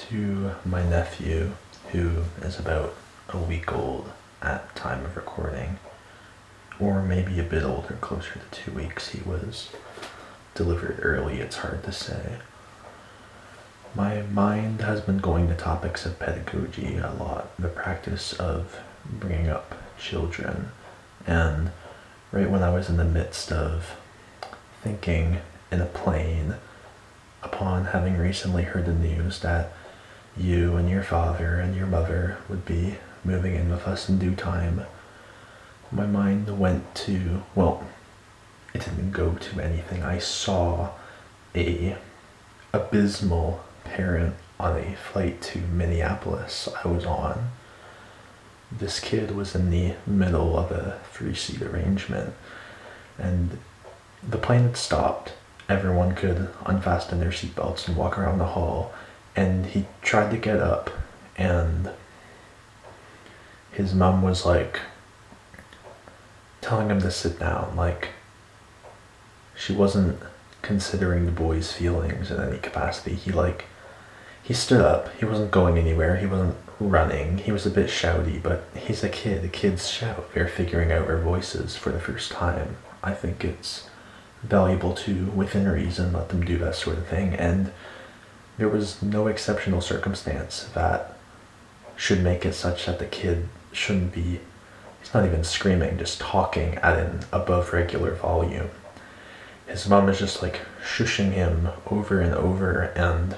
to my nephew, who is about a week old at time of recording, or maybe a bit older, closer to 2 weeks. He was delivered early, it's hard to say. My mind has been going to topics of pedagogy a lot, the practice of bringing up children, and right when I was in the midst of thinking in a plane, upon having recently heard the news that you and your father and your mother would be moving in with us in due time, my mind went to, well, it didn't go to anything. I saw a abysmal parent on a flight to Minneapolis I was on. This kid was in the middle of a 3-seat arrangement, and the plane had stopped. Everyone could unfasten their seatbelts and walk around the hall, and he tried to get up, and his mom was like telling him to sit down, like she wasn't considering the boy's feelings in any capacity. He stood up, he wasn't going anywhere, he wasn't running, he was a bit shouty, but he's a kid, the kids shout, they're figuring out our voices for the first time. I think it's valuable to, within reason, let them do that sort of thing, and there was no exceptional circumstance that should make it such that the kid shouldn't be, he's not even screaming, just talking at an above regular volume. His mom is just like shushing him over and over, and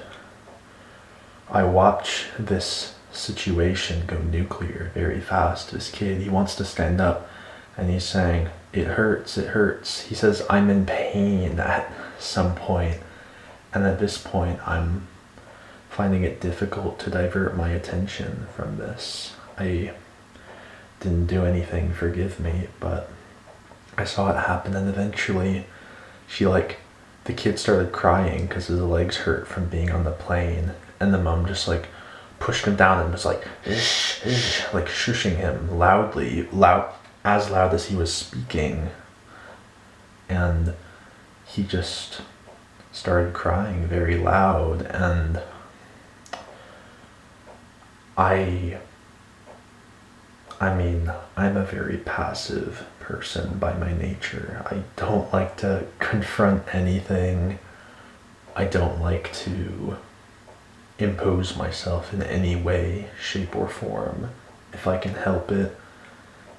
I watch this situation go nuclear very fast. This kid, he wants to stand up, and he's saying, it hurts, it hurts. He says, I'm in pain at some point. And at this point, I'm finding it difficult to divert my attention from this. I didn't do anything, forgive me, but I saw it happen, and eventually the kid started crying because his legs hurt from being on the plane, and the mom just pushed him down and was like shushing him loudly, as loud as he was speaking, and he just started crying very loud. And I mean, I'm a very passive person by my nature. I don't like to confront anything. I don't like to impose myself in any way, shape, or form if I can help it,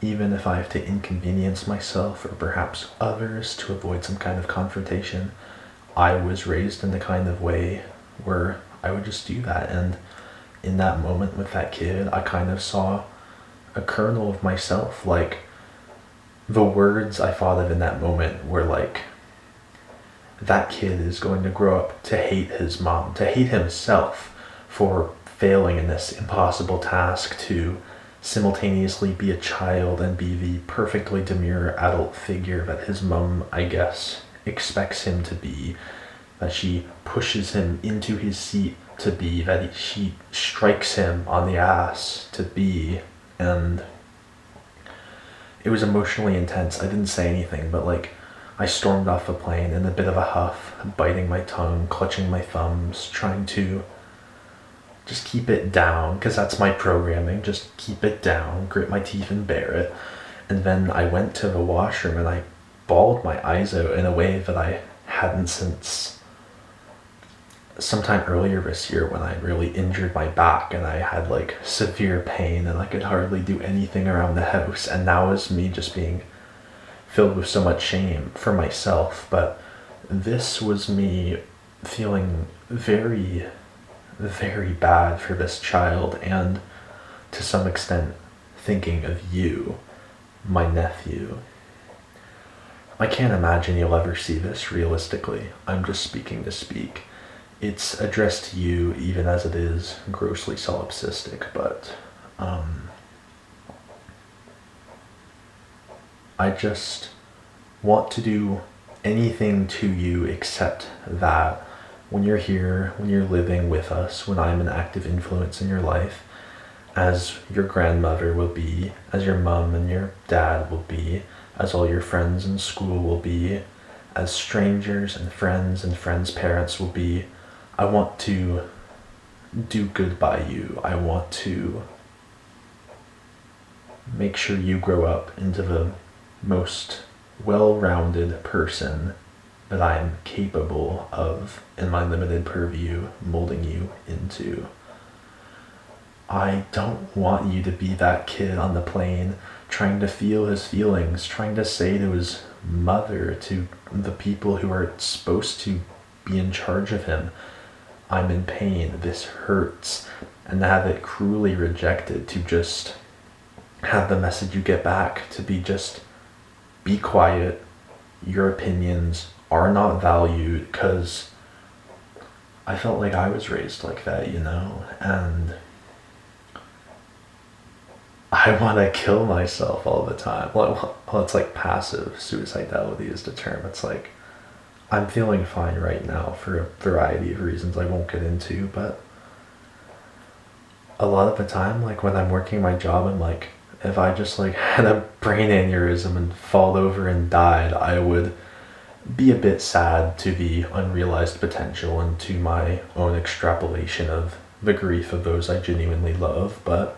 even if I have to inconvenience myself or perhaps others to avoid some kind of confrontation. I was raised in the kind of way where I would just do that, and in that moment with that kid, I kind of saw a kernel of myself. The words I thought of in that moment were that kid is going to grow up to hate his mom, to hate himself for failing in this impossible task to simultaneously be a child and be the perfectly demure adult figure that his mom, I guess, expects him to be, that she pushes him into his seat to be, that she strikes him on the ass to be. And it was emotionally intense. I didn't say anything, but I stormed off the plane in a bit of a huff, biting my tongue, clutching my thumbs, trying to just keep it down, because that's my programming, just keep it down, grit my teeth and bear it. And then I went to the washroom and I bawled my eyes out in a way that I hadn't since sometime earlier this year, when I really injured my back and I had severe pain and I could hardly do anything around the house. And that was me just being filled with so much shame for myself. But this was me feeling very, very bad for this child, and to some extent thinking of you, my nephew. I can't imagine you'll ever see this realistically. I'm just speaking to speak. It's addressed to you, even as it is grossly solipsistic, but I just want to do anything to you except that when you're here, when you're living with us, when I'm an active influence in your life, as your grandmother will be, as your mom and your dad will be, as all your friends in school will be, as strangers and friends' parents will be, I want to do good by you. I want to make sure you grow up into the most well-rounded person that I'm capable of, in my limited purview, molding you into. I don't want you to be that kid on the plane trying to feel his feelings, trying to say to his mother, to the people who are supposed to be in charge of him, I'm in pain, this hurts, and to have it cruelly rejected, to just have the message you get back to be just, be quiet, your opinions are not valued, because I felt like I was raised like that, you know, and I want to kill myself all the time. Well, it's like passive suicidality is the term. It's like, I'm feeling fine right now for a variety of reasons I won't get into, but a lot of the time, like when I'm working my job, I'm like, if I just like had a brain aneurysm and fall over and died, I would be a bit sad to the unrealized potential and to my own extrapolation of the grief of those I genuinely love, but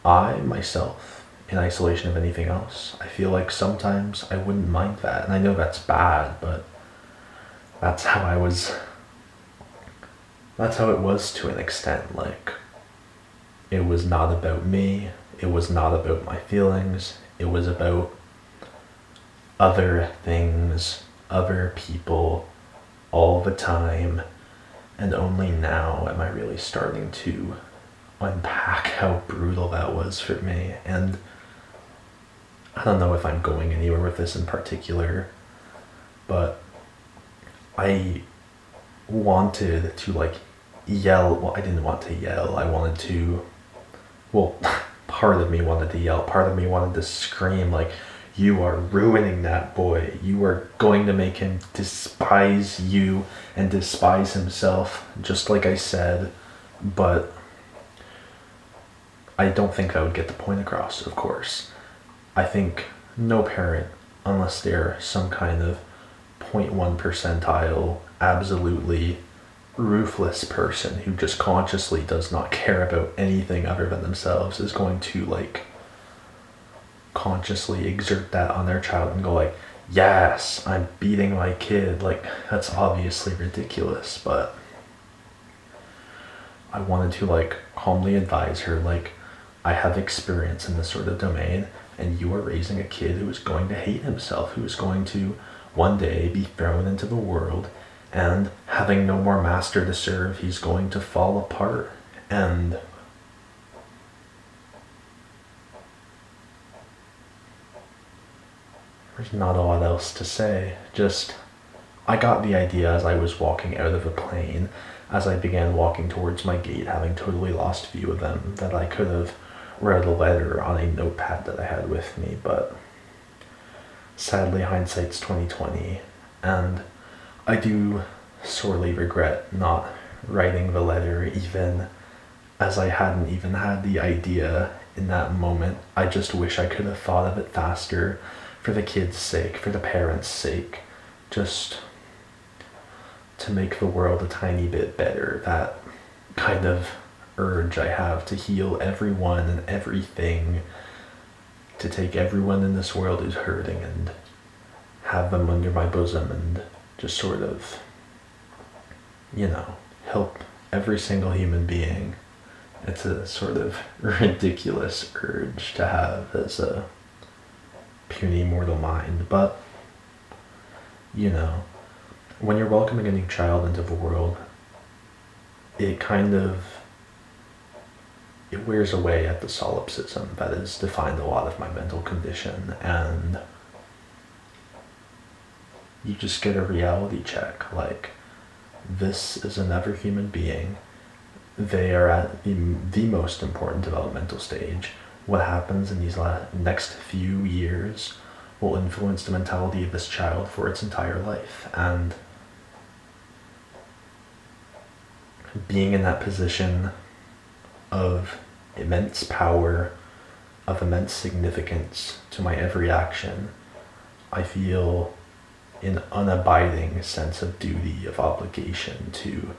I, myself, in isolation of anything else, I feel like sometimes I wouldn't mind that. And I know that's bad, but that's how it was to an extent. Like, it was not about me, it was not about my feelings, it was about other things, other people, all the time, and only now am I really starting to unpack how brutal that was for me. And I don't know if I'm going anywhere with this in particular, but I wanted to like yell. Well, I didn't want to yell. I wanted to, well, part of me wanted to yell, part of me wanted to scream like, you are ruining that boy. You are going to make him despise you and despise himself, just like I said. But I don't think that would get the point across, of course. I think no parent, unless they're some kind of 0.1 percentile, absolutely ruthless person who just consciously does not care about anything other than themselves, is going to like consciously exert that on their child and go like, yes, I'm beating my kid. Like, that's obviously ridiculous, but I wanted to like calmly advise her, like, I have experience in this sort of domain, and you are raising a kid who is going to hate himself, who is going to one day be thrown into the world, and having no more master to serve, he's going to fall apart. And there's not a lot else to say. Just, I got the idea as I was walking out of the plane, as I began walking towards my gate, having totally lost view of them, that I could have wrote a letter on a notepad that I had with me, but sadly hindsight's 2020, and I do sorely regret not writing the letter, even as I hadn't even had the idea in that moment. I just wish I could have thought of it faster, for the kids' sake, for the parents' sake, just to make the world a tiny bit better. That kind of urge I have to heal everyone and everything, to take everyone in this world who's hurting and have them under my bosom and just sort of, you know, help every single human being. It's a sort of ridiculous urge to have as a puny mortal mind, but, you know, when you're welcoming a new child into the world, it wears away at the solipsism that has defined a lot of my mental condition, and you just get a reality check. Like, this is another human being. They are at the most important developmental stage. What happens in these next few years will influence the mentality of this child for its entire life. And being in that position of immense power, of immense significance to my every action, I feel an unabiding sense of duty, of obligation to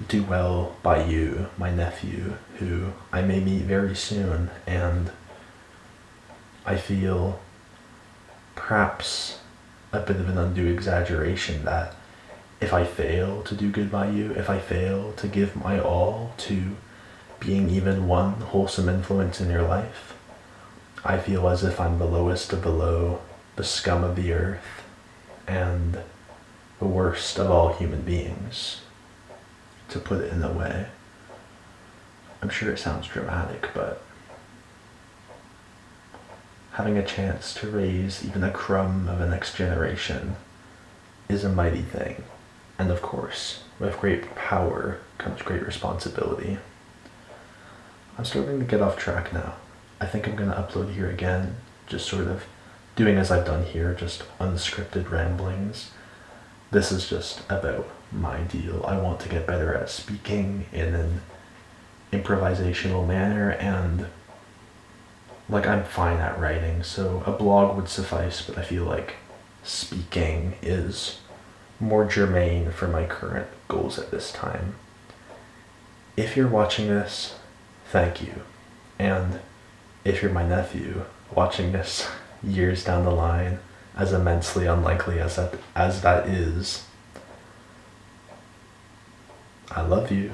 do well by you, my nephew, who I may meet very soon, and I feel perhaps a bit of an undue exaggeration that if I fail to do good by you, if I fail to give my all to being even one wholesome influence in your life, I feel as if I'm the lowest of the low, the scum of the earth, and the worst of all human beings, to put it in a way. I'm sure it sounds dramatic, but having a chance to raise even a crumb of a next generation is a mighty thing. And of course, with great power comes great responsibility. I'm starting to get off track now. I think I'm going to upload here again, just sort of doing as I've done here, just unscripted ramblings. This is just about my deal. I want to get better at speaking in an improvisational manner, and like I'm fine at writing, so a blog would suffice, but I feel like speaking is more germane for my current goals at this time. If you're watching this, thank you. And if you're my nephew watching this years down the line, as immensely unlikely as that is, I love you.